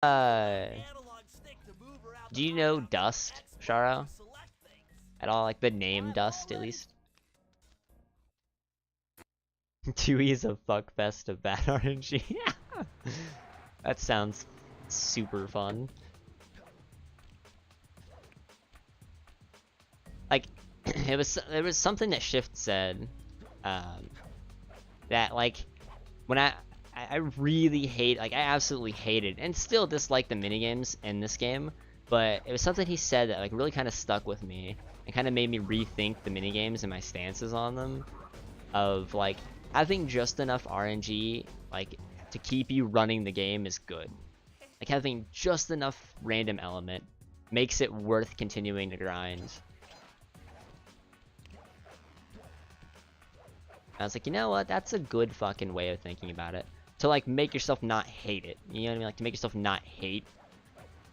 Uh, do you know Dust, Sharo? At all? Like the name Dust, at least? 2E is a fuckfest of bad RNG. That sounds super fun. Like, there was something that Shift said, um, that like when I really hate, like I absolutely hated and still dislike the minigames in this game, but it was something he said that like really kind of stuck with me and kind of made me rethink the minigames and my stances on them, of like having just enough RNG like to keep you running the game is good. Like having just enough random element makes it worth continuing to grind. I was like, you know what? That's a good fucking way of thinking about it. To like make yourself not hate it. You know what I mean? Like to make yourself not hate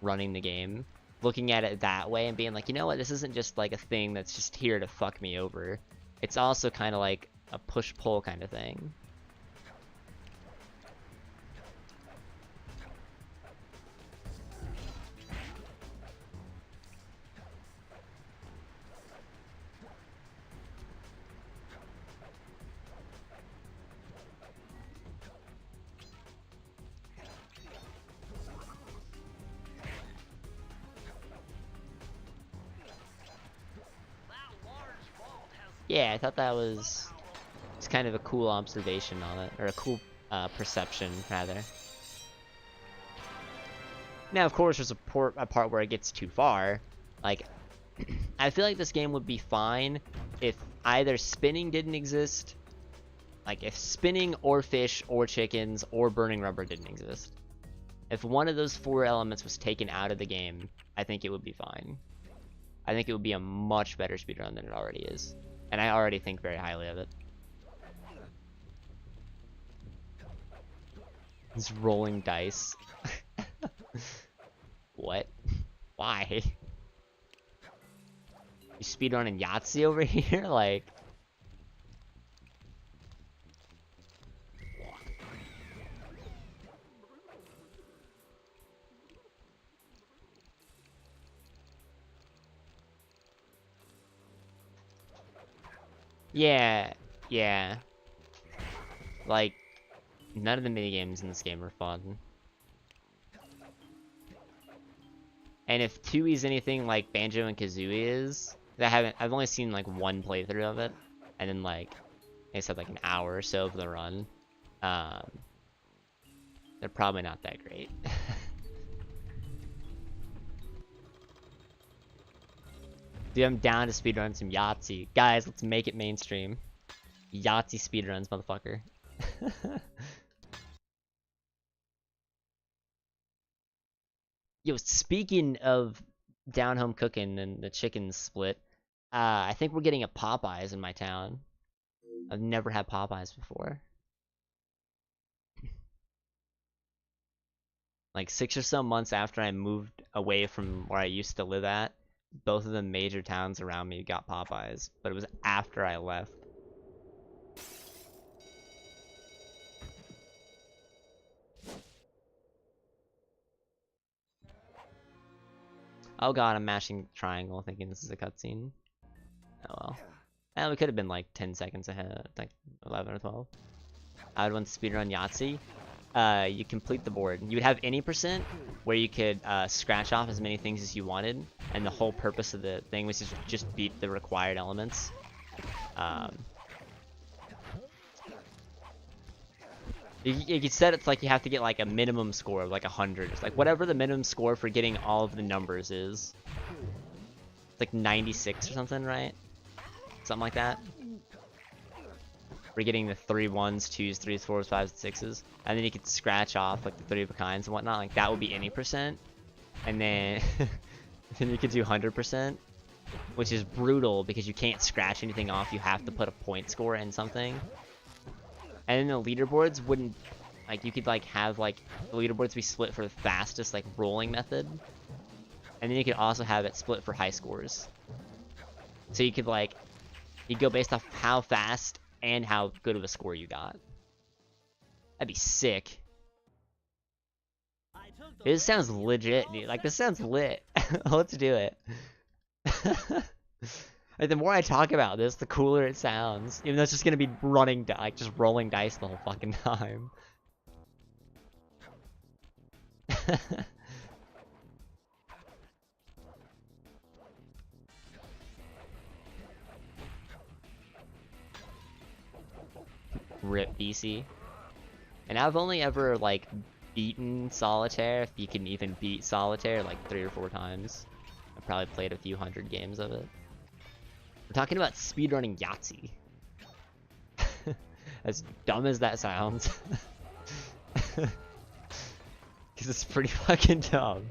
running the game. Looking at it that way and being like, you know what? This isn't just like a thing that's just here to fuck me over. It's also kind of like a push-pull kind of thing. Yeah, I thought that was it's kind of a cool observation on it, or a cool perception rather. Now, of course, there's a part where it gets too far. Like, I feel like this game would be fine if either spinning didn't exist, like if spinning or fish or chickens or burning rubber didn't exist. If one of those 4 elements was taken out of the game, I think it would be fine. I think it would be a much better speedrun than it already is. And I already think very highly of it. He's rolling dice. What? Why? You speedrunning Yahtzee over here? Like... Yeah, yeah. Like, none of the minigames in this game are fun. And if 2E is anything like Banjo and Kazooie is, I've only seen like one playthrough of it, and then like, I said like an hour or so of the run. Um, they're probably not that great. Dude, I'm down to speedrun some Yahtzee. Guys, let's make it mainstream. Yahtzee speedruns, motherfucker. Yo, speaking of down home cooking and the chicken split, I think we're getting a Popeyes in my town. I've never had Popeyes before. Like 6 or so months after I moved away from where I used to live at, both of the major towns around me got Popeyes, but it was after I left. Oh god, I'm mashing triangle thinking this is a cutscene. Oh well. And we could have been like 10 seconds ahead, like 11 or 12. I would want to speedrun Yahtzee. You complete the board. You would have any percent where you could scratch off as many things as you wanted, and the whole purpose of the thing was to just beat the required elements. You could set it's like you have to get like a minimum score of like 100. It's like whatever the minimum score for getting all of the numbers is. It's like 96 or something, right? Something like that. We're getting the 3 1s, 2s, 3s, 4s, 5s, 6s. And then you could scratch off like the 3 of a kinds and whatnot. Like that would be any percent. And then, then you could do 100%, which is brutal because you can't scratch anything off. You have to put a point score in something. And then the leaderboards wouldn't, like you could like have like the leaderboards be split for the fastest like rolling method. And then you could also have it split for high scores. So you could like, you go based off how fast and how good of a score you got. That'd be sick. This sounds legit, dude. Like, this sounds lit. Let's do it. Like, the more I talk about this, the cooler it sounds. Even though it's just gonna be running, like, just rolling dice the whole fucking time. Rip BC. And I've only ever, like, beaten Solitaire, if you can even beat Solitaire, like 3 or 4 times. I've probably played a few hundred games of it. We're talking about speedrunning Yahtzee. As dumb as that sounds. Because it's pretty fucking dumb.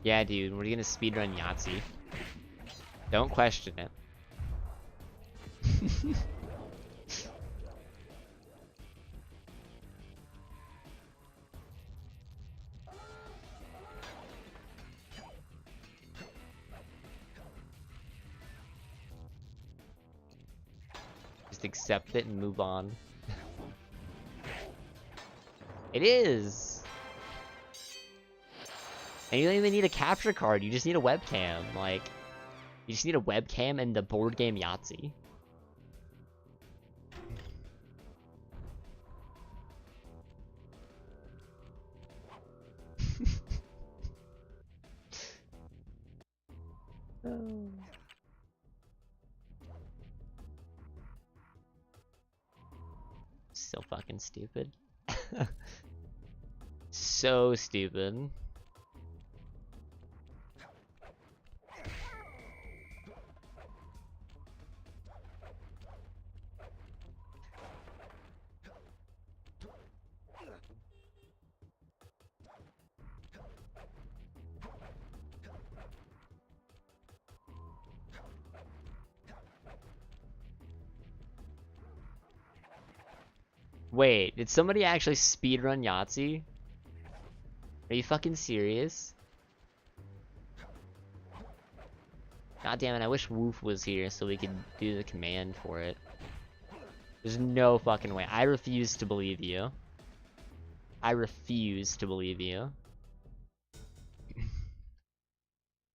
Yeah, dude, we're gonna speedrun Yahtzee. Don't question it. Just accept it and move on. It is! And you don't even need a capture card, you just need a webcam. Like, you just need a webcam and the board game Yahtzee. So fucking stupid. So stupid. Wait, did somebody actually speedrun Yahtzee? Are you fucking serious? God damn it, I wish Woof was here so we could do the command for it. There's no fucking way. I refuse to believe you. I refuse to believe you.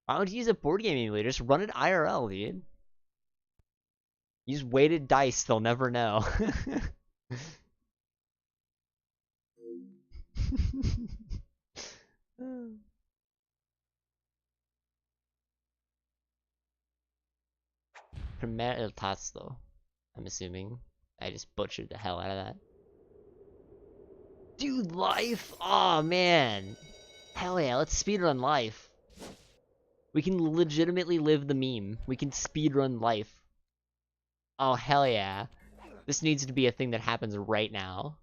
Why don't you use a board game emulator? Just run it IRL, dude. Use weighted dice, they'll never know. Primer el Tasto, I'm assuming. I just butchered the hell out of that. Dude, Life? Aw, man. Hell yeah, let's speedrun Life. We can legitimately live the meme. We can speedrun Life. Oh, hell yeah. This needs to be a thing that happens right now.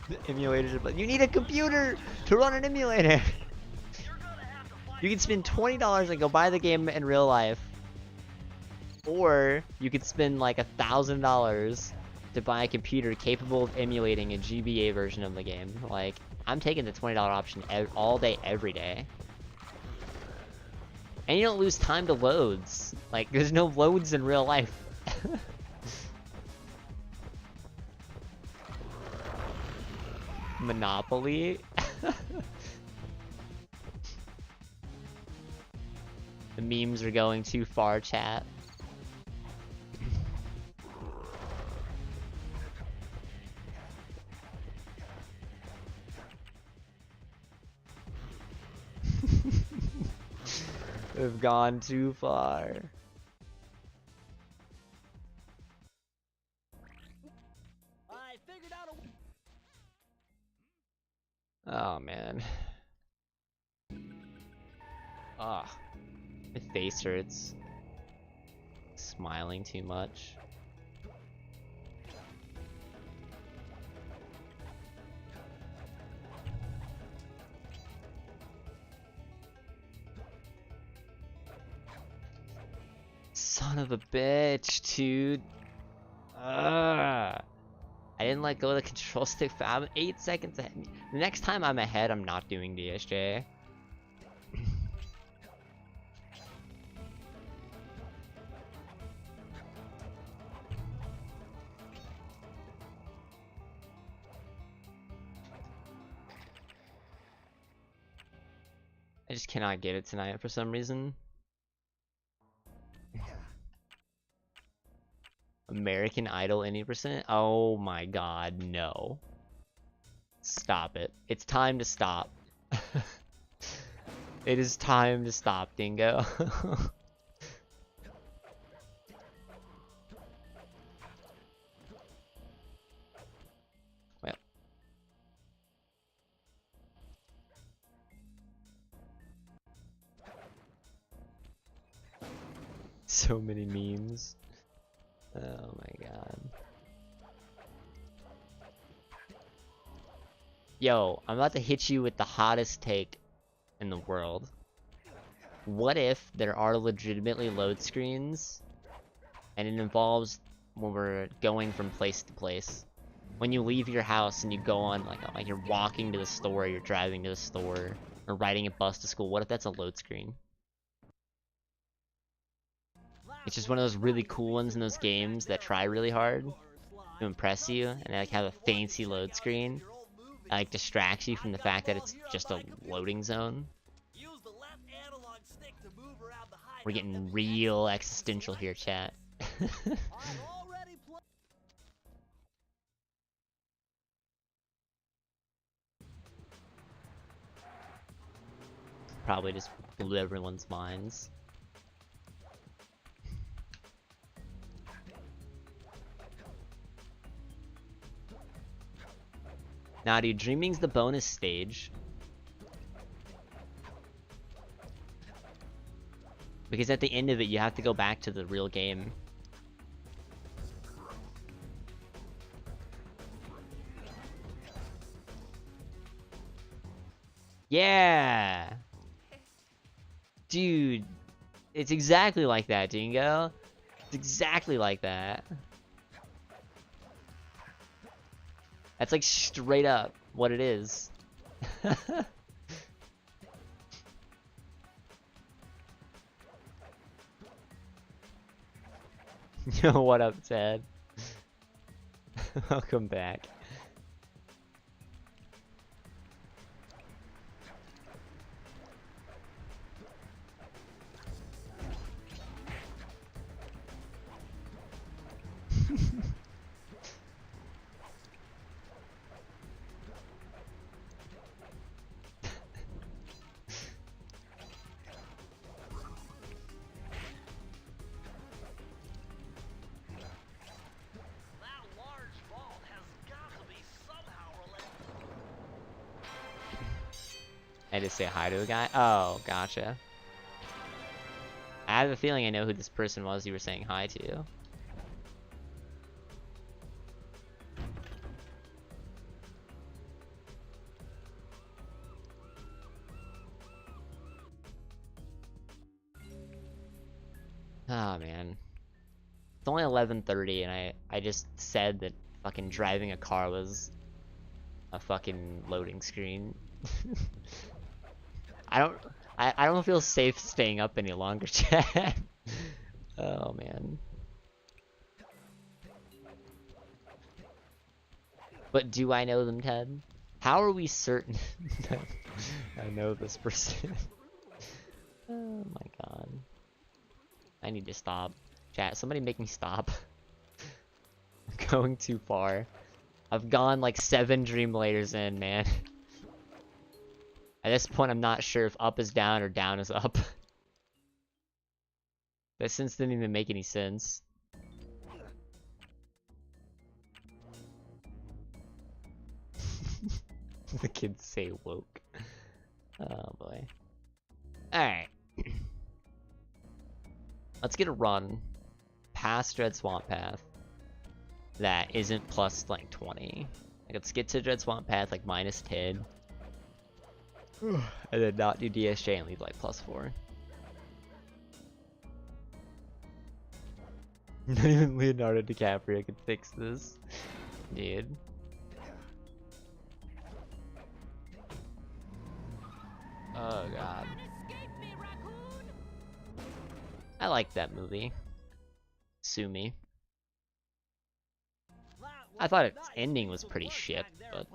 The emulator, but you need a computer to run an emulator. You can spend $20 and go buy the game in real life, or you could spend like $1,000 to buy a computer capable of emulating a GBA version of the game. Like, I'm taking the $20 option all day, every day. And you don't lose time to loads. Like, there's no loads in real life. Monopoly? The memes are going too far, chat. We've gone too far. I figured out a... Oh man. Ah, my face hurts. Smiling too much. Son of a bitch, dude. Ugh. I didn't let go of the control stick for 8 seconds ahead. The next time I'm ahead, I'm not doing DSJ. I just cannot get it tonight for some reason. American Idol any percent? Oh my god, no. Stop it. It's time to stop. It is time to stop, Dingo. Well. So many memes. Oh my god. Yo, I'm about to hit you with the hottest take in the world. What if there are legitimately load screens and it involves when we're going from place to place? When you leave your house and you go on like you're walking to the store, you're driving to the store, or riding a bus to school, what if that's a load screen? It's just one of those really cool ones in those games that try really hard to impress you, and they like have a fancy load screen that like distracts you from the fact that it's just a loading zone. We're getting real existential here, chat. Probably just blew everyone's minds. Nah, dude, Dreaming's the bonus stage. Because at the end of it, you have to go back to the real game. Yeah! Dude, it's exactly like that, Dingo. It's exactly like that. That's like straight up what it is. Yo, what up, Ted? Welcome back. I just say hi to a guy? Oh, gotcha. I have a feeling I know who this person was you were saying hi to. Oh, man. It's only 11:30 and I just said that fucking driving a car was a fucking loading screen. I don't feel safe staying up any longer, chat. Oh man. But do I know them, Ted? How are we certain that I know this person? Oh my god. I need to stop. Chat, somebody make me stop. I'm going too far. I've gone like 7 Dream Layers in, man. At this point, I'm not sure if up is down or down is up. That sense didn't even make any sense. The kids say woke. Oh boy. Alright. Let's get a run past Dread Swamp Path that isn't plus like 20. Like, let's get to Dread Swamp Path like minus 10. And then not do DSJ and leave like plus 4. Not even Leonardo DiCaprio could fix this, dude. Oh god. I like that movie. Sue me. I thought its ending was pretty shit, but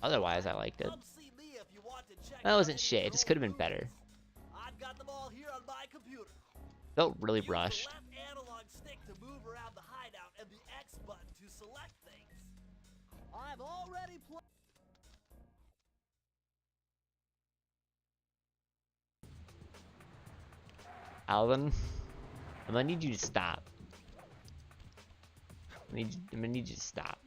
otherwise I liked it. That wasn't shit, it just could have been better. Felt really rushed. I've already played. Alvin, I'm gonna need you to stop. I'm gonna need you to stop.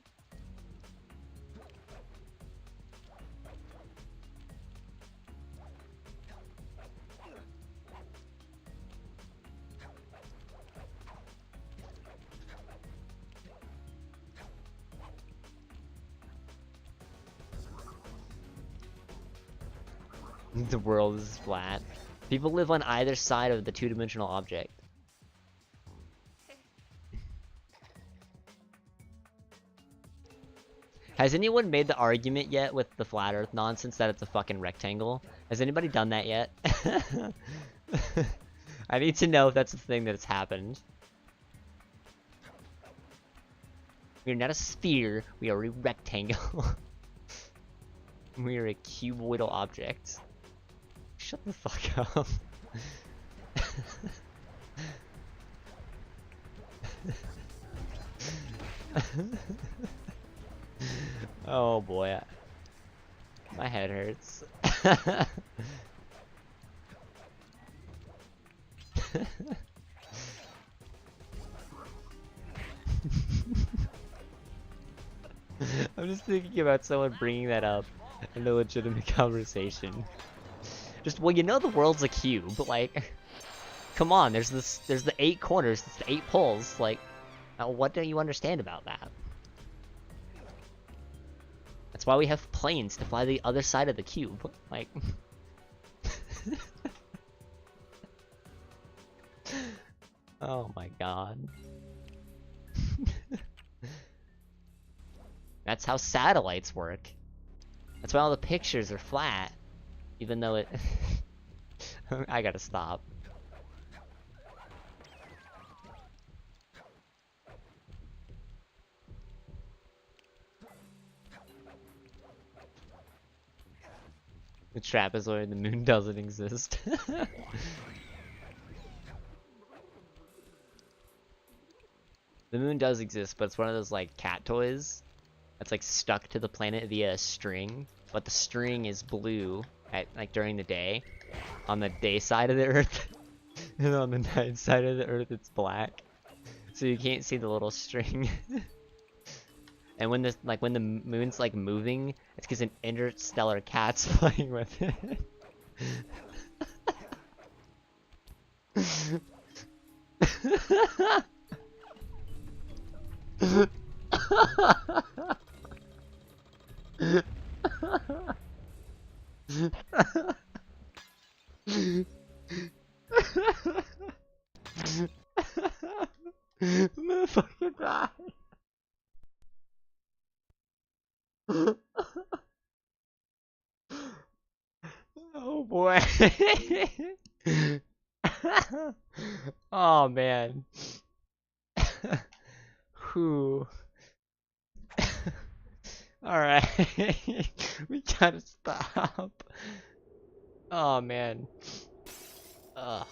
The world is flat. People live on either side of the two-dimensional object. Has anyone made the argument yet with the flat earth nonsense that it's a fucking rectangle? Has anybody done that yet? I need to know if that's a thing that's happened. We are not a sphere, we are a rectangle. We are a cuboidal object. Shut the fuck up. Oh boy. My head hurts. I'm just thinking about someone bringing that up in a legitimate conversation. Just, well, you know the world's a cube, but like, come on, there's the 8 corners, there's the 8 poles, like, what don't you understand about that? That's why we have planes to fly the other side of the cube, like. Oh my god. That's how satellites work. That's why all the pictures are flat. Even though it... I gotta stop. The trapezoid, the moon doesn't exist. The moon does exist, but it's one of those like cat toys that's like stuck to the planet via a string, but the string is blue at like during the day on the day side of the earth, and on the night side of the earth it's black, so you can't see the little string. And when this when the moon's like moving, it's because an interstellar cat's playing with it. I'm gonna fucking die. Oh boy. Oh man. Whew. Alright. We gotta stop. Oh man. Ugh.